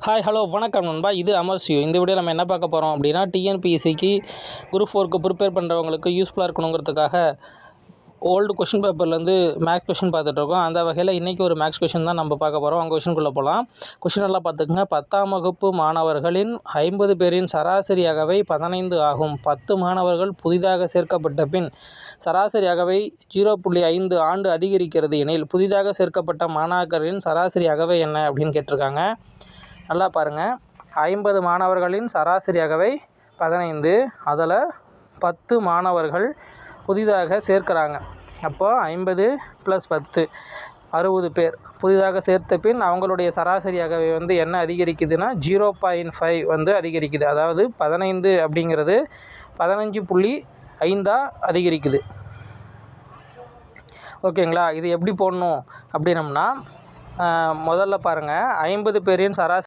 Hello வணக்கம் நண்பா. இது அமர்சியூ. இந்த வீடியோ நம்ம என்ன பார்க்க போகிறோம் அப்படின்னா, டிஎன்பிஎஸ்சிக்கு குரூப் 4க்கு ப்ரிப்பேர் பண்ணுறவங்களுக்கு யூஸ்ஃபுல்லாக இருக்கணுங்கிறதுக்காக ஓல்டு கொஷின் பேப்பர்லேருந்து மேக்ஸ் கொஷின் பார்த்துட்ருக்கோம். அந்த வகையில் இன்றைக்கி ஒரு மேக்ஸ் கொஷின் தான் நம்ம பார்க்க போகிறோம். அவங்க கொஷினுக்குள்ளே போகலாம். கொஷின் எல்லாம் பார்த்துக்குங்க. 10ஆம் வகுப்பு மாணவர்களின் 50 பேரின் சராசரி அகவை 15 ஆகும். 10 மாணவர்கள் புதிதாக சேர்க்கப்பட்ட பின் சராசரி அகவை 0.5 ஆண்டு அதிகரிக்கிறது எனில் புதிதாக சேர்க்கப்பட்ட மாணாக்கரின் சராசரி அகவை என்ன அப்படின்னு கேட்டிருக்காங்க. நல்லா பாருங்கள். 50 மாணவர்களின் சராசரி அகவை 15. அதில் 10 மாணவர்கள் புதிதாக சேர்க்குறாங்க. அப்போ 50 + 10 60 பேர் புதிதாக சேர்த்த பின் அவங்களுடைய சராசரி அகவை என்ன அதிகரிக்குதுன்னா 0.5 அதிகரிக்குது. அதாவது 15 அப்படிங்கிறது 15.5 அதிகரிக்குது. ஓகேங்களா? இது எப்படி போடணும் அப்படின்னம்னா, முதல்ல பாருங்கள், 50 பேரின் சராசரி